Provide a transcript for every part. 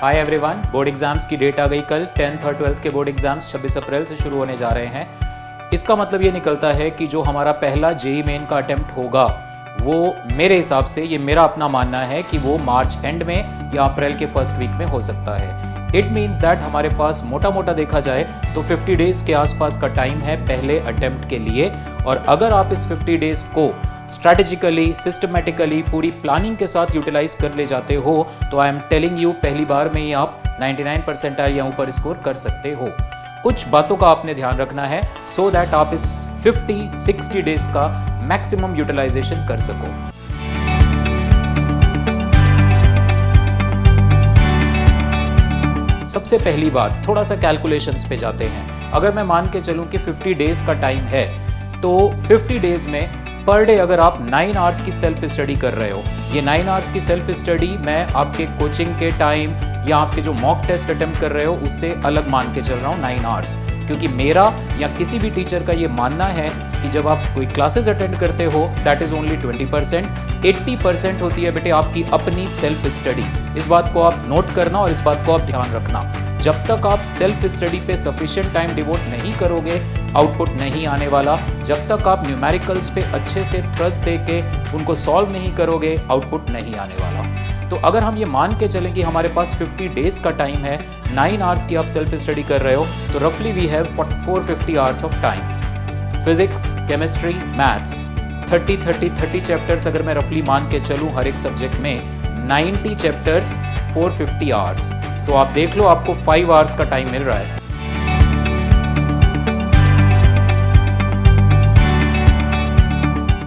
Hi everyone, board exams की date आ गई कल। 10th और 12th के बोर्ड एग्जाम्स 26 अप्रैल से शुरू होने जा रहे हैं। इसका मतलब ये निकलता है कि जो हमारा पहला जेईई मेन का अटेम्प्ट होगा वो मेरे हिसाब से, ये मेरा अपना मानना है कि वो मार्च एंड में या अप्रैल के फर्स्ट वीक में हो सकता है। इट मीन्स दैट हमारे पास मोटा मोटा देखा जाए तो 50 डेज के आसपास का टाइम है पहले अटेम्प्ट के लिए। और अगर आप इस 50 डेज को स्ट्रैटेजिकली, सिस्टमेटिकली, पूरी प्लानिंग के साथ यूटिलाइज कर ले जाते हो तो आई एम टेलिंग यू, पहली बार में ही आप 99 परसेंटाइल या ऊपर स्कोर कर सकते हो। कुछ बातों का आपने ध्यान रखना है सो दैट आप इस 50-60 डेज का मैक्सिमम यूटिलाइजेशन कर सको। सबसे पहली बात, थोड़ा सा कैलकुलेशंस पे जाते हैं। अगर मैं मान के चलूं कि 50 डेज का टाइम है तो 50 डेज में पर डे अगर आप 9 आवर्स की सेल्फ स्टडी कर रहे हो, ये 9 आवर्स की सेल्फ स्टडी मैं आपके कोचिंग के टाइम या आपके जो मॉक टेस्ट अटेम्प्ट कर रहे हो उससे अलग मान के चल रहा हूँ 9 आवर्स, क्योंकि मेरा या किसी भी टीचर का ये मानना है कि जब आप कोई क्लासेस अटेंड करते हो दैट इज ओनली 20%, 80% होती है बेटे आपकी अपनी सेल्फ स्टडी। इस बात को आप नोट करना और इस बात को आप ध्यान रखना। जब तक आप सेल्फ स्टडी पे सफिशिएंट टाइम डिवोट नहीं करोगे आउटपुट नहीं आने वाला। जब तक आप न्यूमेरिकल्स पे अच्छे से थ्रस्ट देके उनको सॉल्व नहीं करोगे आउटपुट नहीं आने वाला। तो अगर हम ये मान के चलें कि हमारे पास 50 डेज का टाइम है, 9 आवर्स की आप सेल्फ स्टडी कर रहे हो, तो रफली we have 450 hours of time. Physics, chemistry, maths 30 chapters अगर मैं रफली मान के चलूँ हर एक सब्जेक्ट में 90 चैप्टर्स 450 आवर्स, तो आप देख लो आपको 5 आवर्स का टाइम मिल रहा है।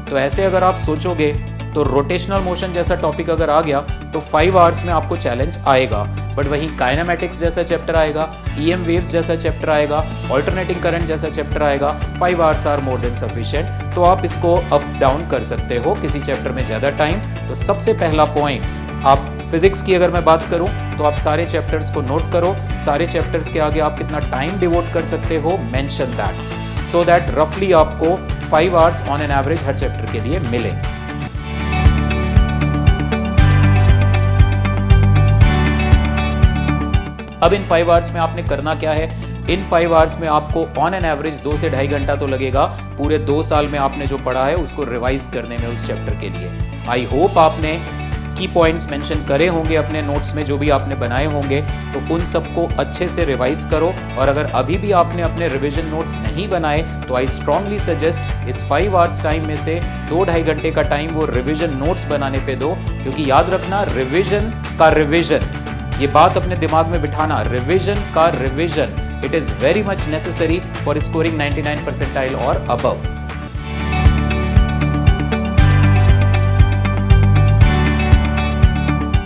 तो ऐसे अगर आप सोचोगे तो रोटेशनल मोशन जैसा टॉपिक अगर आ गया तो 5 आवर्स में आपको चैलेंज आएगा, बट वहीं काइनेमेटिक्स जैसा चैप्टर आएगा, ईएम वेव्स जैसा चैप्टर आएगा, ऑल्टरनेटिंग करंट जैसा चैप्टर आएगा, 5 hours are more than sufficient. तो आप इसको अप डाउन कर सकते हो किसी चैप्टर में ज़्यादा टाइम। तो सबसे पहला पॉइंट, आप फिजिक्स की अगर मैं बात करूं तो आप सारे चैप्टर्स को नोट करो, सारे चैप्टर्स के आगे आप कितना टाइम डिवोट कर सकते हो मेंशन दैट, सो दैट रफली आपको 5 hours on an average her chapter के लिए मिले। अब इन 5 आवर्स में आपने करना क्या है? इन 5 आवर्स में आपको ऑन एन एवरेज 2 से 2.5 घंटा तो लगेगा पूरे 2 साल में आपने जो पढ़ा है उसको रिवाइज करने में उस चैप्टर के लिए। आई होप आपने की पॉइंट्स मेंशन करे होंगे अपने नोट्स में, जो भी आपने बनाए होंगे, तो उन सबको अच्छे से रिवाइज करो। और अगर अभी भी आपने अपने रिवीजन नोट्स नहीं बनाए तो आई स्ट्रांगली सजेस्ट इस 5 आवर्स टाइम में से 2-2.5 घंटे का टाइम वो रिवीजन नोट्स बनाने पे दो, क्योंकि याद रखना रिवीजन का रिवीजन, ये बात अपने दिमाग में बिठाना, रिवीजन का revision, it is very much necessary for scoring 99 percentile और अबव।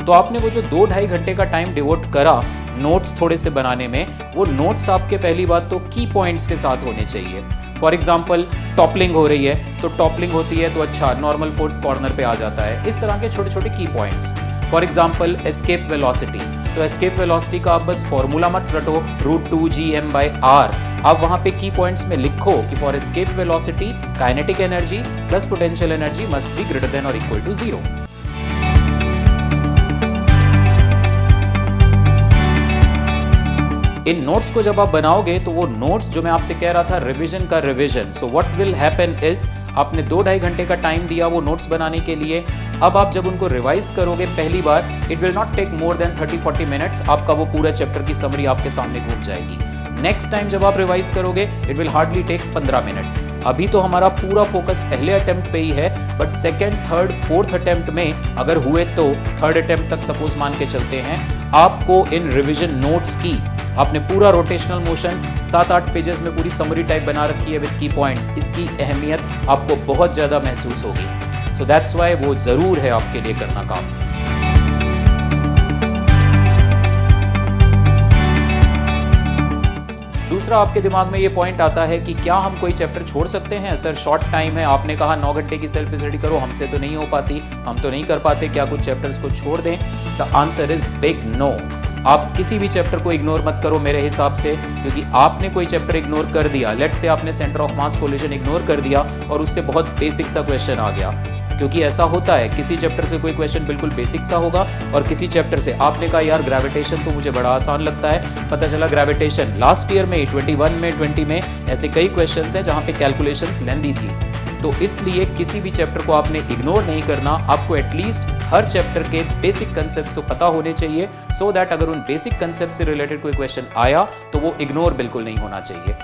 तो आपने वो जो 2-2.5 घंटे का टाइम डिवोट करा नोट्स थोड़े से बनाने में, वो नोट्स आपके पहली बात तो की पॉइंट्स के साथ होने चाहिए। फॉर एग्जाम्पल टॉपलिंग हो रही है तो टॉपलिंग होती है तो अच्छा नॉर्मल फोर्स कॉर्नर पे आ जाता है, इस तरह के छोटे छोटे की points. For example escape velocity, तो एस्केप वेलोसिटी का आप बस फॉर्मूला मत रटो √2gm/r, आप वहां पे की पॉइंट्स में लिखो कि for escape velocity kinetic energy plus potential energy must be greater than और इक्वल टू 0। इन नोट्स को जब आप बनाओगे तो वो नोट्स जो मैं आपसे कह रहा था रिवीजन का revision, so what will happen is आपने 2-2.5 घंटे का टाइम दिया वो नोट्स बनाने के लिए। अब आप जब उनको रिवाइज करोगे पहली बार, it will not take more than 30-40 minutes, आपका वो पूरा चैप्टर की समरी आपके सामने घूम जाएगी। नेक्स्ट टाइम जब आप रिवाइज करोगे it will hardly take 15 minute. अभी तो हमारा पूरा फोकस पहले अटेम्प्ट पे ही है, but second, third, fourth attempt में अगर हुए तो थर्ड अटेम्प्ट तक सपोज मान के चलते हैं, आपको इन रिविजन नोट्स की, आपने पूरा रोटेशनल मोशन 7-8 पेजेस में पूरी समरी टाइप बना रखी है विद की पॉइंट्स, इसकी अहमियत आपको बहुत ज़्यादा महसूस होगी। सो दैट्स वाई वो ज़रूर है आपके लिए करना काम। दूसरा आपके दिमाग में ये पॉइंट आता है कि क्या हम कोई चैप्टर छोड़ सकते हैं? सर शॉर्ट टाइम है, आपने कहा 9 घंटे की सेल्फ स्टडी करो, हमसे तो नहीं हो पाती, हम तो नहीं कर पाते, क्या कुछ चैप्टर्स को छोड़ दें? The answer is big no. आप किसी भी चैप्टर को इग्नोर मत करो मेरे हिसाब से, क्योंकि आपने कोई चैप्टर इग्नोर कर दिया, लेट से आपने centre of mass collision ignore कर दिया और उससे बहुत बेसिक सा क्वेश्चन आ गया, क्योंकि ऐसा होता है किसी चैप्टर से कोई क्वेश्चन बिल्कुल बेसिक सा होगा और किसी चैप्टर से आपने कहा यार ग्रेविटेशन तो मुझे बड़ा आसान लगता है, पता चला ग्रेविटेशन लास्ट ईयर में 21 में 20 में ऐसे कई क्वेश्चंस हैं जहां पे कैलकुलेशंस लेंदी थी। तो इसलिए किसी भी चैप्टर को आपने इग्नोर नहीं करना, आपको एटलीस्ट हर चैप्टर के बेसिक कंसेप्ट्स तो पता होने चाहिए, सो दैट अगर उन बेसिक कंसेप्ट से रिलेटेड कोई क्वेश्चन आया तो वो इग्नोर बिल्कुल नहीं होना चाहिए।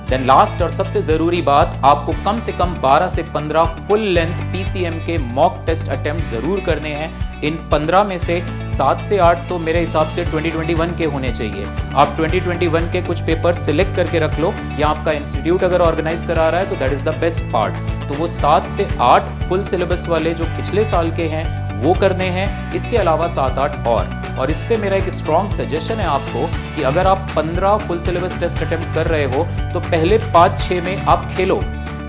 देन लास्ट और सबसे जरूरी बात, आपको कम से कम 12 से 15 फुल लेंथ पीसीएम के मॉक टेस्ट अटेम्प्ट जरूर करने हैं। इन 15 में से 7 से 8 तो मेरे हिसाब से 2021 के होने चाहिए। आप 2021 के कुछ पेपर सिलेक्ट करके रख लो, या आपका इंस्टीट्यूट अगर ऑर्गेनाइज करा रहा है तो that is the best part. तो वो 7 से 8 फुल सिलेबस वाले जो पिछले साल के हैं वो करने हैं, इसके अलावा 7-8 और इस पे मेरा एक स्ट्रॉन्ग सजेशन है आपको कि अगर आप 15 फुल सिलेबस टेस्ट अटेम्प्ट कर रहे हो तो पहले 5-6 में आप खेलो,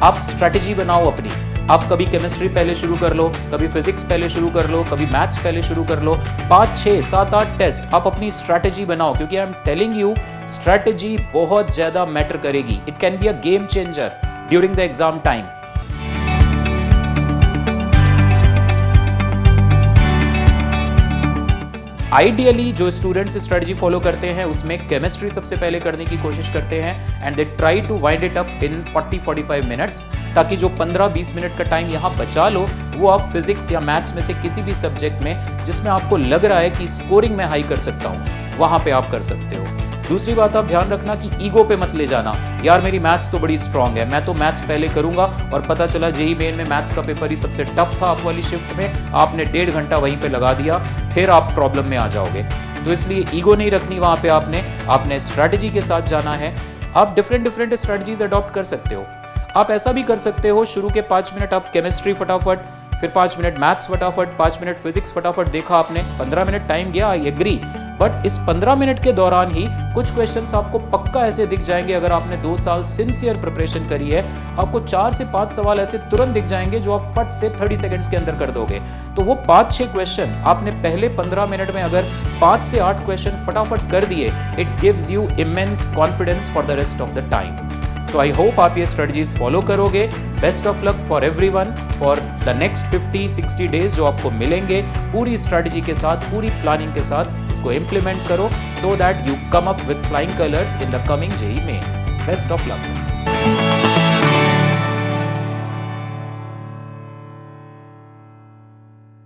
आप स्ट्रैटेजी बनाओ अपनी। आप कभी केमिस्ट्री पहले शुरू कर लो, कभी फिजिक्स पहले शुरू कर लो, कभी मैथ्स पहले शुरू कर लो। 5, 6, 7, 8 टेस्ट आप अपनी स्ट्रैटेजी बनाओ, क्योंकि I am telling you strategy बहुत ज्यादा मैटर करेगी। It can be a game changer during the exam time. Ideally जो स्टूडेंट्स स्ट्रेटजी फॉलो करते हैं उसमें केमिस्ट्री सबसे पहले करने की कोशिश करते हैं and they try to wind it up in 40-45 minutes, ताकि जो 15-20 मिनट का टाइम यहाँ बचा लो वो आप फिजिक्स या मैथ्स में से किसी भी सब्जेक्ट में जिसमें आपको लग रहा है कि स्कोरिंग में हाई कर सकता हूँ वहां पे आप कर सकते हो। दूसरी बात आप ध्यान रखना कि ईगो पे मत ले जाना, यार मेरी मैथ्स तो बड़ी स्ट्रांग है, मैं तो मैथ्स पहले करूंगा, और पता चला जेईई मेन में मैथ्स का पेपर ही सबसे टफ था आप वाली शिफ्ट में, आपने 1.5 घंटा वहीं पे लगा दिया, फिर आप प्रॉब्लम में आ जाओगे। तो इसलिए ईगो नहीं रखनी वहां पे, आपने स्ट्रैटेजी के साथ जाना है। आप डिफरेंट स्ट्रैटेजीज अडॉप्ट कर सकते हो। आप ऐसा भी कर सकते हो, शुरू के 5 मिनट आप केमिस्ट्री फटाफट, फिर 5 मिनट मैथ्स फटाफट, 5 मिनट फिजिक्स फटाफट देखा आपने, 15 मिनट टाइम गया, आई एग्री। बट इस 15 मिनट के दौरान ही कुछ क्वेश्चंस आपको पक्का ऐसे दिख जाएंगे, अगर आपने 2 साल सिंसियर प्रिपरेशन करी है, आपको 4 से 5 सवाल ऐसे तुरंत दिख जाएंगे जो आप फट से 30 सेकंड्स के अंदर कर दोगे। तो वो 5-6 क्वेश्चन आपने पहले 15 मिनट में अगर 5 से 8 क्वेश्चन फटाफट कर दिए, it gives you immense confidence for the rest of the time. So I hope आप ये स्ट्रेटजीज फॉलो करोगे। Best of luck for everyone for the next 50-60 days जो आपको मिलेंगे, पूरी स्ट्रेटजी के साथ, पूरी प्लानिंग के साथ इसको इम्प्लीमेंट करो, so that you come up with flying colours in the coming JEE main. Best of luck.